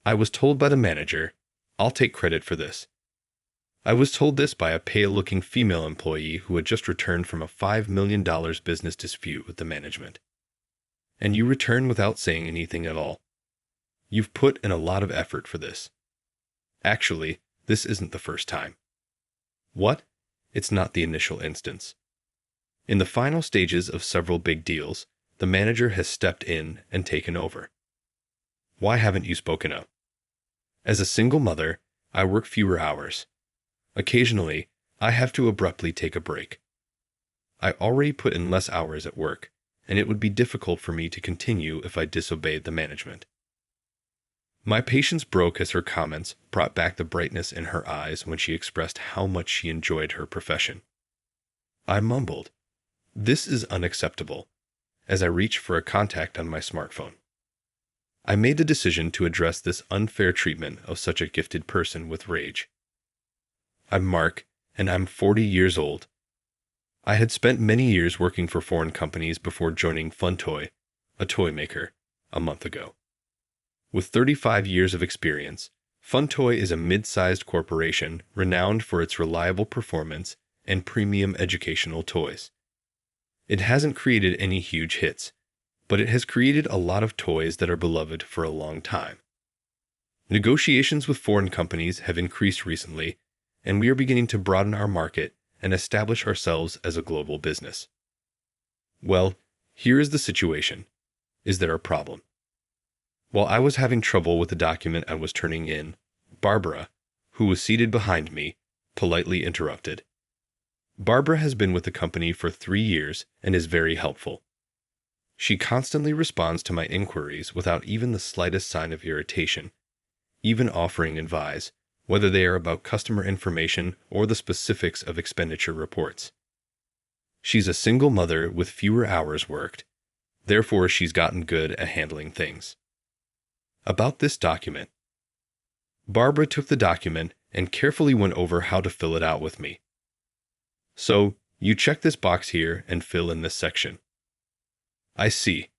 I was told by the manager, I'll take credit for this. I was told this by a pale-looking female employee who had just returned from a $5 million business dispute with the management. And you return without saying anything at all. You've put in a lot of effort for this. Actually, this isn't the first time. What? It's not the initial instance. In the final stages of several big deals, the manager has stepped in and taken over. Why haven't you spoken up? As a single mother, I work fewer hours. Occasionally, I have to abruptly take a break. I already put in less hours at work, and it would be difficult for me to continue if I disobeyed the management. My patience broke as her comments brought back the brightness in her eyes when she expressed how much she enjoyed her profession. I mumbled, "This is unacceptable," as I reached for a contact on my smartphone. I made the decision to address this unfair treatment of such a gifted person with rage. I'm Mark, and I'm 40 years old. I had spent many years working for foreign companies before joining FunToy, a toy maker, a month ago. With 35 years of experience, FunToy is a mid-sized corporation renowned for its reliable performance and premium educational toys. It hasn't created any huge hits, but it has created a lot of toys that are beloved for a long time. Negotiations with foreign companies have increased recently, and we are beginning to broaden our market and establish ourselves as a global business. Well, here is the situation. Is there a problem? While I was having trouble with the document I was turning in, Barbara, who was seated behind me, politely interrupted. Barbara has been with the company for 3 years and is very helpful. She constantly responds to my inquiries without even the slightest sign of irritation, even offering advice, whether they are about customer information or the specifics of expenditure reports. She's a single mother with fewer hours worked, therefore she's gotten good at handling things. About this document. Barbara took the document and carefully went over how to fill it out with me. So, you check this box here and fill in this section. I see.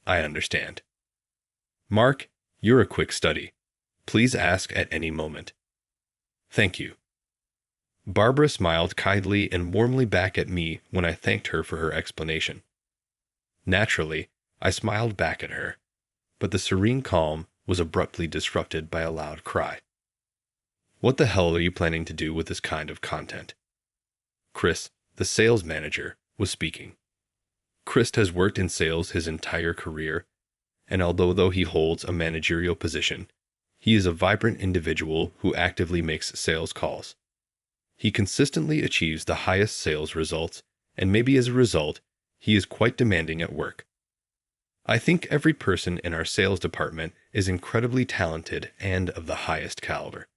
I understand. Mark, you're a quick study. Please ask at any moment. Thank you. Barbara smiled kindly and warmly back at me when I thanked her for her explanation. Naturally, I smiled back at her, but the serene calm was abruptly disrupted by a loud cry. What the hell are you planning to do with this kind of content? Chris, the sales manager, was speaking. Chris has worked in sales his entire career, and although he holds a managerial position, he is a vibrant individual who actively makes sales calls. He consistently achieves the highest sales results, and maybe as a result, he is quite demanding at work. I think every person in our sales department is incredibly talented and of the highest caliber.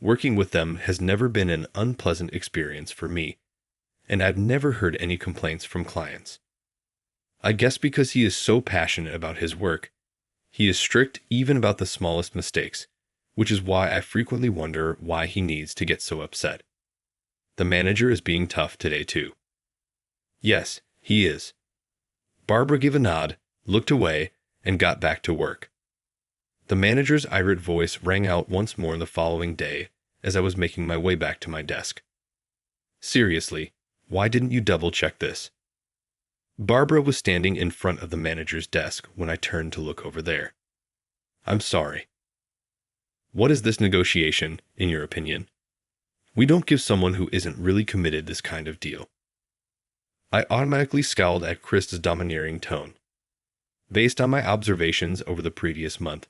Working with them has never been an unpleasant experience for me, and I've never heard any complaints from clients. I guess because he is so passionate about his work, he is strict even about the smallest mistakes, which is why I frequently wonder why he needs to get so upset. The manager is being tough today too. Yes, he is. Barbara gave a nod, looked away, and got back to work. The manager's irate voice rang out once more the following day as I was making my way back to my desk. Seriously, why didn't you double-check this? Barbara was standing in front of the manager's desk when I turned to look over there. I'm sorry. What is this negotiation, in your opinion? We don't give someone who isn't really committed this kind of deal. I automatically scowled at Chris's domineering tone. Based on my observations over the previous month,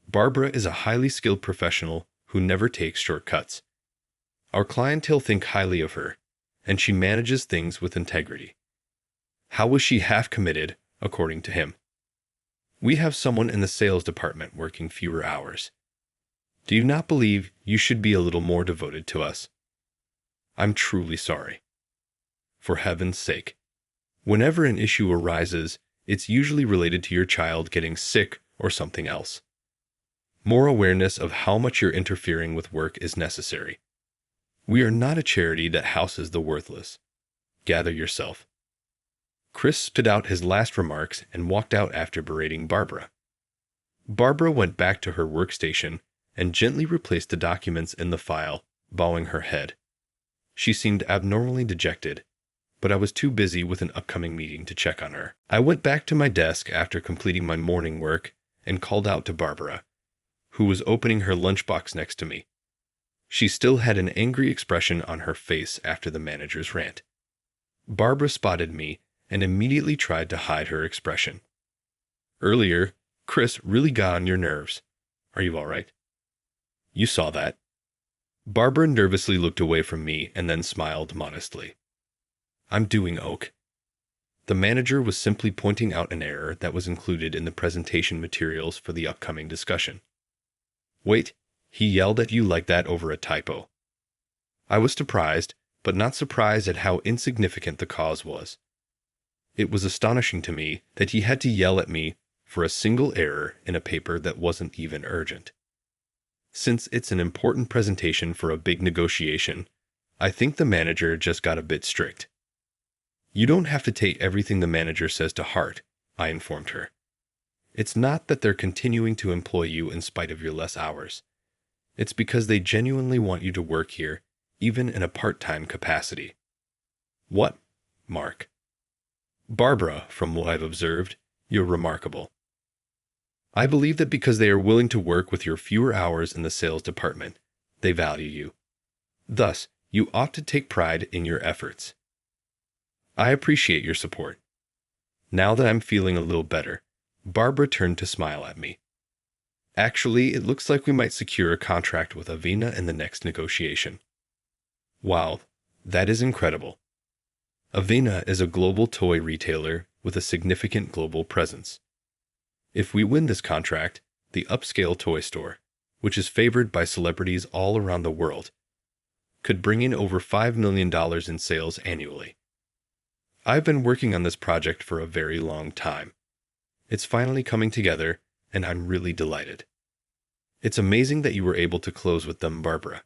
Barbara is a highly skilled professional who never takes shortcuts. Our clientele think highly of her, and she manages things with integrity. How was she half committed, according to him? We have someone in the sales department working fewer hours. Do you not believe you should be a little more devoted to us? I'm truly sorry. For heaven's sake. Whenever an issue arises, it's usually related to your child getting sick or something else. More awareness of how much you're interfering with work is necessary. We are not a charity that houses the worthless. Gather yourself. Chris spit out his last remarks and walked out after berating Barbara. Barbara went back to her workstation and gently replaced the documents in the file, bowing her head. She seemed abnormally dejected, but I was too busy with an upcoming meeting to check on her. I went back to my desk after completing my morning work and called out to Barbara, who was opening her lunchbox next to me. She still had an angry expression on her face after the manager's rant. Barbara spotted me and immediately tried to hide her expression. Earlier, Chris really got on your nerves. Are you all right? You saw that. Barbara nervously looked away from me and then smiled modestly. I'm doing OK. The manager was simply pointing out an error that was included in the presentation materials for the upcoming discussion. Wait, he yelled at you like that over a typo. I was surprised, but not surprised at how insignificant the cause was. It was astonishing to me that he had to yell at me for a single error in a paper that wasn't even urgent. Since it's an important presentation for a big negotiation, I think the manager just got a bit strict. You don't have to take everything the manager says to heart, I informed her. It's not that they're continuing to employ you in spite of your less hours. It's because they genuinely want you to work here, even in a part-time capacity. What, Mark? Barbara, from what I've observed, you're remarkable. I believe that because they are willing to work with your fewer hours in the sales department, they value you. Thus, you ought to take pride in your efforts. I appreciate your support. Now that I'm feeling a little better, Barbara turned to smile at me. Actually, it looks like we might secure a contract with Avina in the next negotiation. Wow, that is incredible. Avina is a global toy retailer with a significant global presence. If we win this contract, the upscale toy store, which is favored by celebrities all around the world, could bring in over $5 million in sales annually. I've been working on this project for a very long time. It's finally coming together, and I'm really delighted. It's amazing that you were able to close with them, Barbara.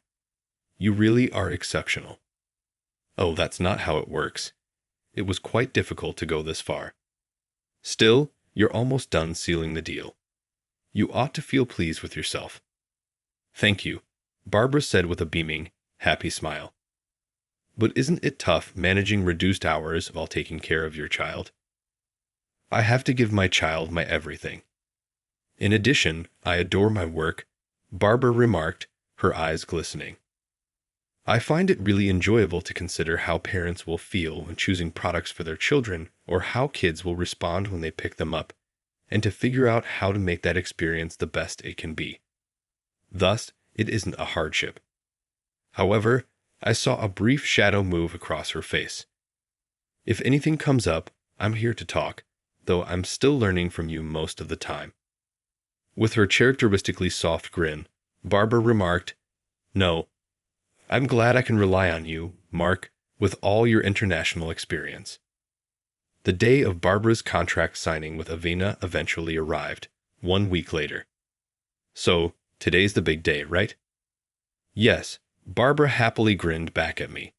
You really are exceptional. Oh, that's not how it works. It was quite difficult to go this far. Still, you're almost done sealing the deal. You ought to feel pleased with yourself. Thank you, Barbara said with a beaming, happy smile. But isn't it tough managing reduced hours while taking care of your child? I have to give my child my everything. In addition, I adore my work, Barbara remarked, her eyes glistening. I find it really enjoyable to consider how parents will feel when choosing products for their children or how kids will respond when they pick them up, and to figure out how to make that experience the best it can be. Thus, it isn't a hardship. However, I saw a brief shadow move across her face. If anything comes up, I'm here to talk, though I'm still learning from you most of the time. With her characteristically soft grin, Barbara remarked, No, I'm glad I can rely on you, Mark, with all your international experience. The day of Barbara's contract signing with Avina eventually arrived, 1 week later. So, today's the big day, right? Yes, Barbara happily grinned back at me.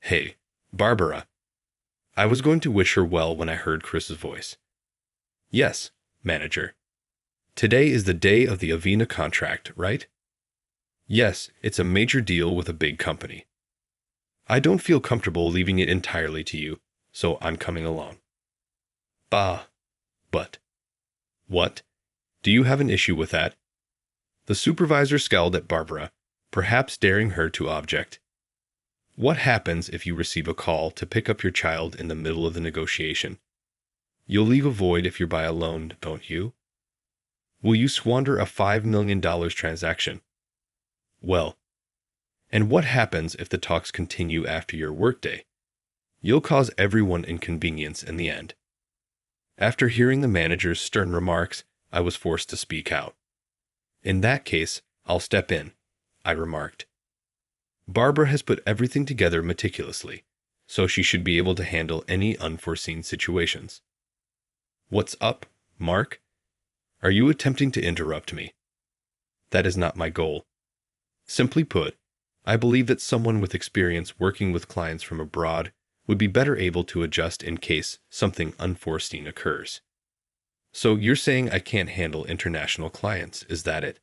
Hey, Barbara. I was going to wish her well when I heard Chris's voice. Yes, manager. Today is the day of the Avina contract, right? Yes, it's a major deal with a big company. I don't feel comfortable leaving it entirely to you, so I'm coming along. But. What? Do you have an issue with that? The supervisor scowled at Barbara, perhaps daring her to object. What happens if you receive a call to pick up your child in the middle of the negotiation? You'll leave a void if you're by alone, don't you? Will you squander a $5 million transaction? Well, and what happens if the talks continue after your workday? You'll cause everyone inconvenience in the end. After hearing the manager's stern remarks, I was forced to speak out. In that case, I'll step in, I remarked. Barbara has put everything together meticulously, so she should be able to handle any unforeseen situations. What's up, Mark? Are you attempting to interrupt me? That is not my goal. Simply put, I believe that someone with experience working with clients from abroad would be better able to adjust in case something unforeseen occurs. So you're saying I can't handle international clients, is that it?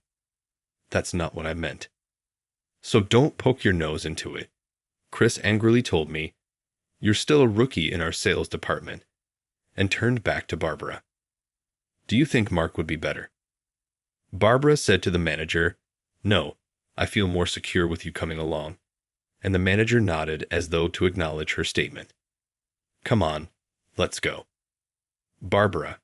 That's not what I meant. So don't poke your nose into it. Chris angrily told me, "You're still a rookie in our sales department," and turned back to Barbara. "Do you think Mark would be better?" Barbara said to the manager, "No, I feel more secure with you coming along," and the manager nodded as though to acknowledge her statement. "Come on, let's go." Barbara.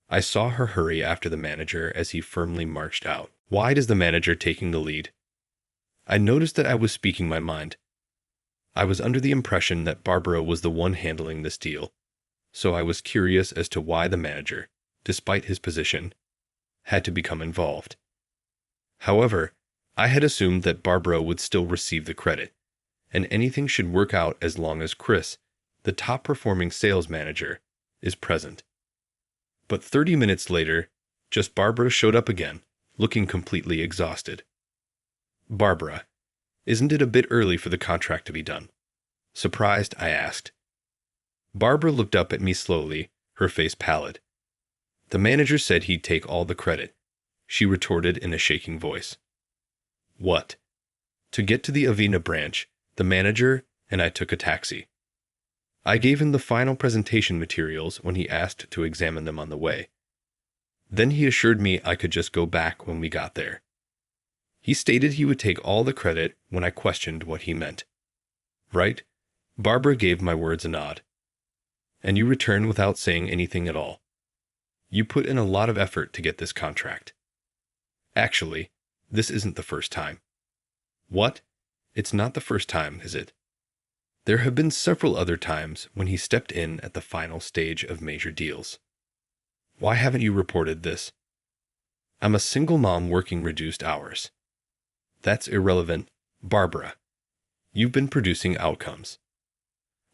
I saw her hurry after the manager as he firmly marched out. Why is the manager taking the lead? I noticed that I was speaking my mind. I was under the impression that Barbara was the one handling this deal, so I was curious as to why the manager, despite his position, had to become involved. However, I had assumed that Barbara would still receive the credit, and anything should work out as long as Chris, the top-performing sales manager, is present. But 30 minutes later, just Barbara showed up again, looking completely exhausted. "Barbara, isn't it a bit early for the contract to be done?" Surprised, I asked. Barbara looked up at me slowly, her face pallid. "The manager said he'd take all the credit," she retorted in a shaking voice. "What?" To get to the Avena branch, the manager and I took a taxi. I gave him the final presentation materials when he asked to examine them on the way. Then he assured me I could just go back when we got there. He stated he would take all the credit when I questioned what he meant. "Right?" Barbara gave my words a nod. "And you return without saying anything at all. You put in a lot of effort to get this contract." "Actually, this isn't the first time." "What? It's not the first time, is it?" "There have been several other times when he stepped in at the final stage of major deals." "Why haven't you reported this?" "I'm a single mom working reduced hours." "That's irrelevant, Barbara. You've been producing outcomes.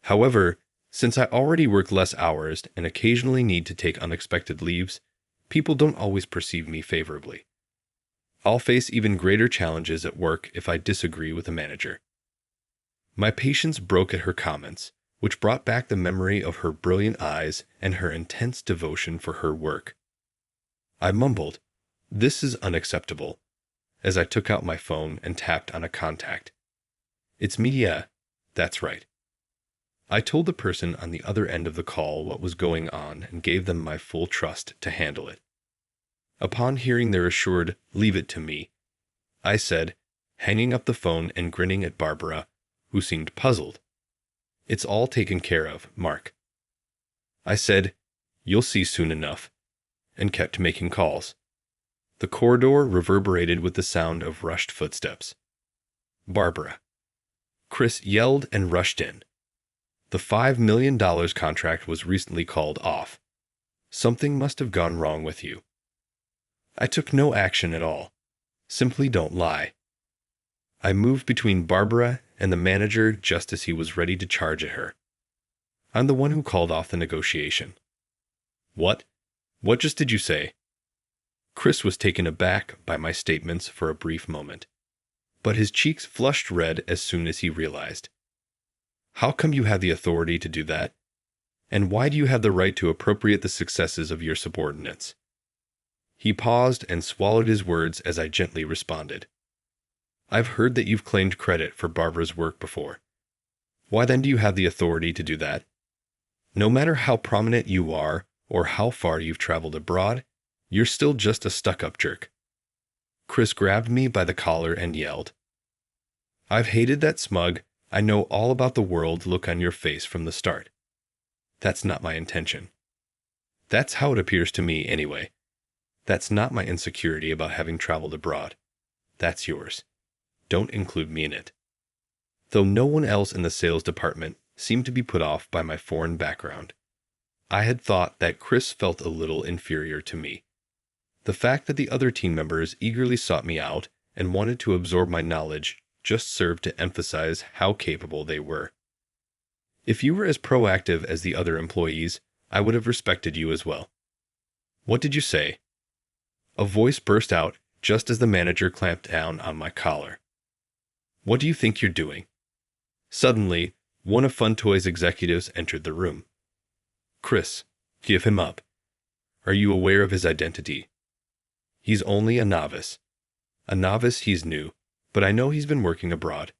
However, since I already work less hours and occasionally need to take unexpected leaves, people don't always perceive me favorably. I'll face even greater challenges at work if I disagree with a manager." My patience broke at her comments, which brought back the memory of her brilliant eyes and her intense devotion for her work. I mumbled, "This is unacceptable," as I took out my phone and tapped on a contact. "It's me, yeah, that's right." I told the person on the other end of the call what was going on and gave them my full trust to handle it. Upon hearing their assured, "Leave it to me," I said, hanging up the phone and grinning at Barbara, who seemed puzzled, "It's all taken care of, Mark." I said, "You'll see soon enough," and kept making calls. The corridor reverberated with the sound of rushed footsteps. "Barbara." Chris yelled and rushed in. "The $5 million contract was recently called off. Something must have gone wrong with you." I took no action at all. Simply don't lie. I moved between Barbara and the manager just as he was ready to charge at her. "I'm the one who called off the negotiation." "What? What just did you say?" Chris was taken aback by my statements for a brief moment, but his cheeks flushed red as soon as he realized. "How come you have the authority to do that? And why do you have the right to appropriate the successes of your subordinates?" He paused and swallowed his words as I gently responded. "I've heard that you've claimed credit for Barbara's work before. Why then do you have the authority to do that? No matter how prominent you are or how far you've traveled abroad, you're still just a stuck-up jerk." Chris grabbed me by the collar and yelled, "I've hated that smug, I know all about the world look on your face from the start. That's not my intention. That's how it appears to me anyway. That's not my insecurity about having traveled abroad. That's yours. Don't include me in it." Though no one else in the sales department seemed to be put off by my foreign background, I had thought that Chris felt a little inferior to me. The fact that the other team members eagerly sought me out and wanted to absorb my knowledge just served to emphasize how capable they were. If you were as proactive as the other employees, I would have respected you as well. "What did you say?" A voice burst out just as the manager clamped down on my collar. "What do you think you're doing?" Suddenly, one of Fun Toy's executives entered the room. "Chris, give him up." Are you aware of his identity? He's only a novice. A novice, he's new, but I know he's been working abroad.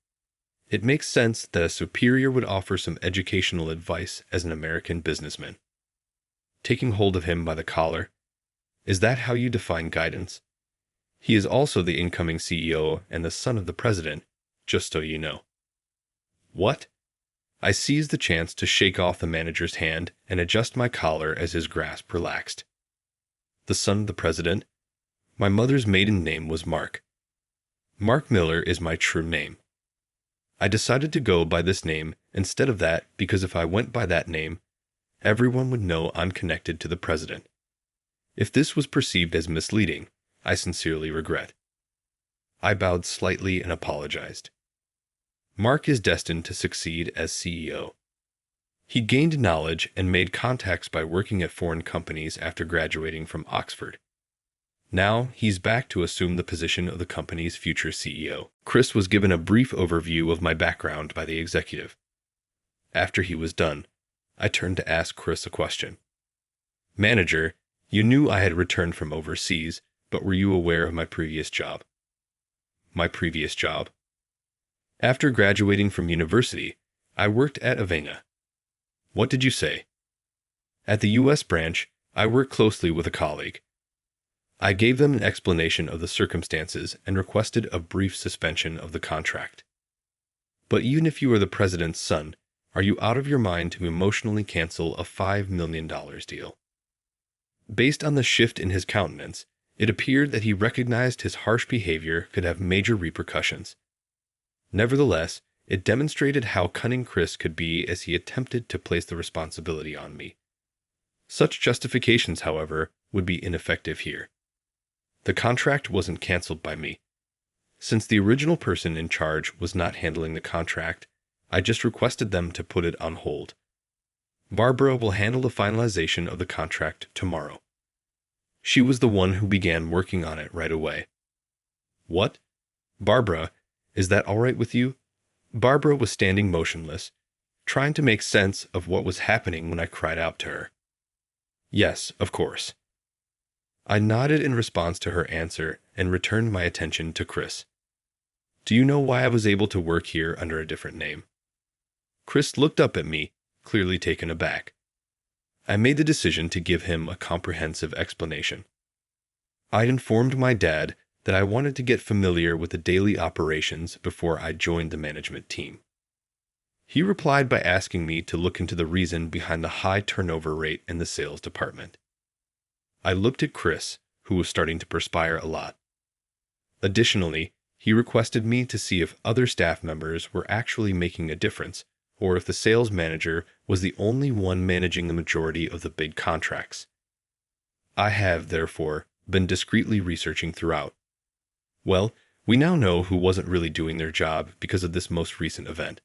It makes sense that a superior would offer some educational advice as an American businessman. Taking hold of him by the collar. Is that how you define guidance? He is also the incoming CEO and the son of the president, just so you know. What? I seized the chance to shake off the manager's hand and adjust my collar as his grasp relaxed. The son of the president? My mother's maiden name was Mark. Mark Miller is my true name. I decided to go by this name instead of that because if I went by that name, everyone would know I'm connected to the president. If this was perceived as misleading, I sincerely regret. I bowed slightly and apologized. Mark is destined to succeed as CEO. He gained knowledge and made contacts by working at foreign companies after graduating from Oxford. Now, he's back to assume the position of the company's future CEO. Chris was given a brief overview of my background by the executive. After he was done, I turned to ask Chris a question. Manager, you knew I had returned from overseas, but were you aware of my previous job? My previous job? After graduating from university, I worked at Avena. What did you say? At the U.S. branch, I worked closely with a colleague. I gave them an explanation of the circumstances and requested a brief suspension of the contract. But even if you are the president's son, are you out of your mind to emotionally cancel a $5 million deal? Based on the shift in his countenance, it appeared that he recognized his harsh behavior could have major repercussions. Nevertheless, it demonstrated how cunning Chris could be as he attempted to place the responsibility on me. Such justifications, however, would be ineffective here. The contract wasn't canceled by me. Since the original person in charge was not handling the contract, I just requested them to put it on hold. Barbara will handle the finalization of the contract tomorrow. She was the one who began working on it right away. What? Barbara, is that all right with you? Barbara was standing motionless, trying to make sense of what was happening when I cried out to her. Yes, of course. I nodded in response to her answer and returned my attention to Chris. Do you know why I was able to work here under a different name? Chris looked up at me, clearly taken aback. I made the decision to give him a comprehensive explanation. I informed my dad that I wanted to get familiar with the daily operations before I joined the management team. He replied by asking me to look into the reason behind the high turnover rate in the sales department. I looked at Chris, who was starting to perspire a lot. Additionally, he requested me to see if other staff members were actually making a difference, or if the sales manager was the only one managing the majority of the big contracts. I have, therefore, been discreetly researching throughout. Well, we now know who wasn't really doing their job because of this most recent event.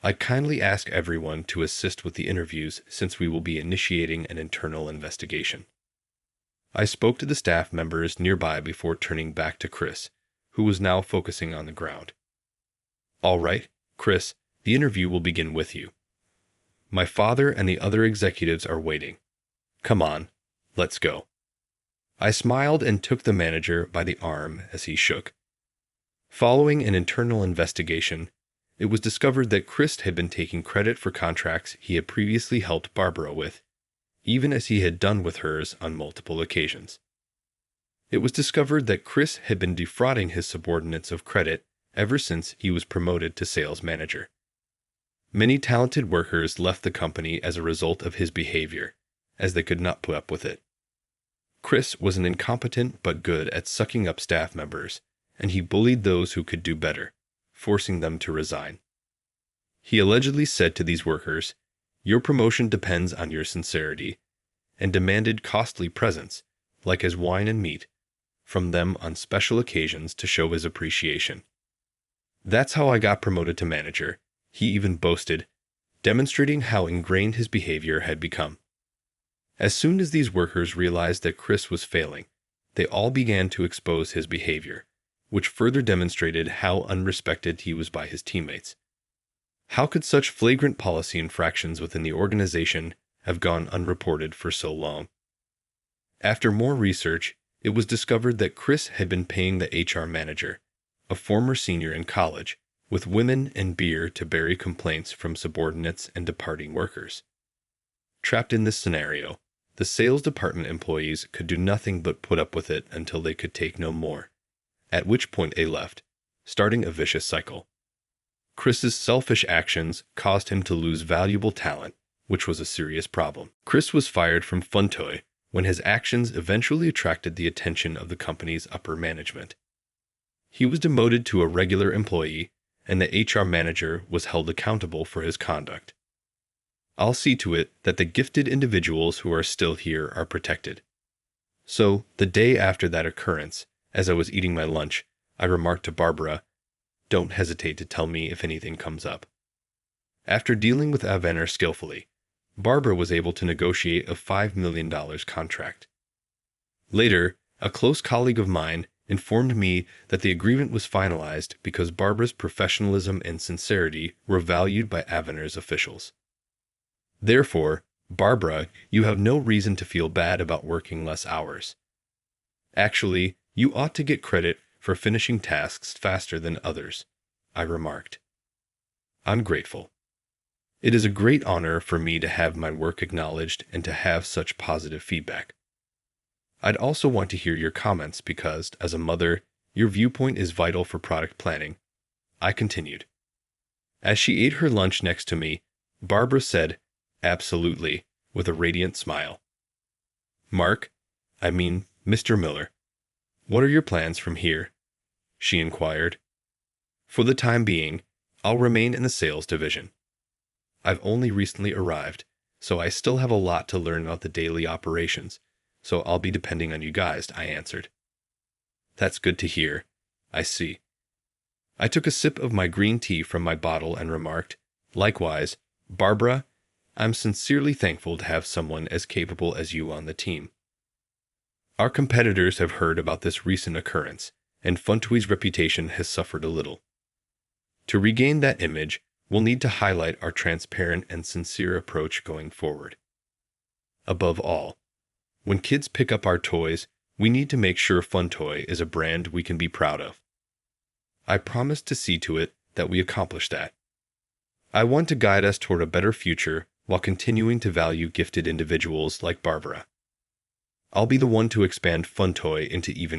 I kindly ask everyone to assist with the interviews since we will be initiating an internal investigation. I spoke to the staff members nearby before turning back to Chris, who was now focusing on the ground. All right, Chris, the interview will begin with you. My father and the other executives are waiting. Come on, let's go. I smiled and took the manager by the arm as he shook. Following an internal investigation, it was discovered that Chris had been taking credit for contracts he had previously helped Barbara with, even as he had done with hers on multiple occasions. It was discovered that Chris had been defrauding his subordinates of credit ever since he was promoted to sales manager. Many talented workers left the company as a result of his behavior, as they could not put up with it. Chris was an incompetent but good at sucking up staff members, and he bullied those who could do better, forcing them to resign. He allegedly said to these workers, "Your promotion depends on your sincerity," and demanded costly presents, like his wine and meat, from them on special occasions to show his appreciation. That's how I got promoted to manager, he even boasted, demonstrating how ingrained his behavior had become. As soon as these workers realized that Chris was failing, they all began to expose his behavior, which further demonstrated how unrespected he was by his teammates. How could such flagrant policy infractions within the organization have gone unreported for so long? After more research, it was discovered that Chris had been paying the HR manager, a former senior in college, with women and beer to bury complaints from subordinates and departing workers. Trapped in this scenario, the sales department employees could do nothing but put up with it until they could take no more, at which point they left, starting a vicious cycle. Chris's selfish actions caused him to lose valuable talent, which was a serious problem. Chris was fired from Funtoy when his actions eventually attracted the attention of the company's upper management. He was demoted to a regular employee, and the HR manager was held accountable for his conduct. I'll see to it that the gifted individuals who are still here are protected. So, the day after that occurrence, as I was eating my lunch, I remarked to Barbara, "Don't hesitate to tell me if anything comes up." After dealing with Avener skillfully, Barbara was able to negotiate a $5 million contract. Later, a close colleague of mine informed me that the agreement was finalized because Barbara's professionalism and sincerity were valued by Avener's officials. Therefore, Barbara, you have no reason to feel bad about working less hours. Actually, you ought to get credit for finishing tasks faster than others, I remarked. I'm grateful. It is a great honor for me to have my work acknowledged and to have such positive feedback. I'd also want to hear your comments because, as a mother, your viewpoint is vital for product planning. I continued. As she ate her lunch next to me, Barbara said, "Absolutely," with a radiant smile. Mr. Miller, what are your plans from here?" she inquired. "For the time being, I'll remain in the sales division. I've only recently arrived, so I still have a lot to learn about the daily operations, so I'll be depending on you guys," I answered. "That's good to hear. I see." I took a sip of my green tea from my bottle and remarked, "Likewise, Barbara, I'm sincerely thankful to have someone as capable as you on the team." Our competitors have heard about this recent occurrence, and Funtoy's reputation has suffered a little. To regain that image, we'll need to highlight our transparent and sincere approach going forward. Above all, when kids pick up our toys, we need to make sure Funtoy is a brand we can be proud of. I promise to see to it that we accomplish that. I want to guide us toward a better future while continuing to value gifted individuals like Barbara. I'll be the one to expand Funtoy into even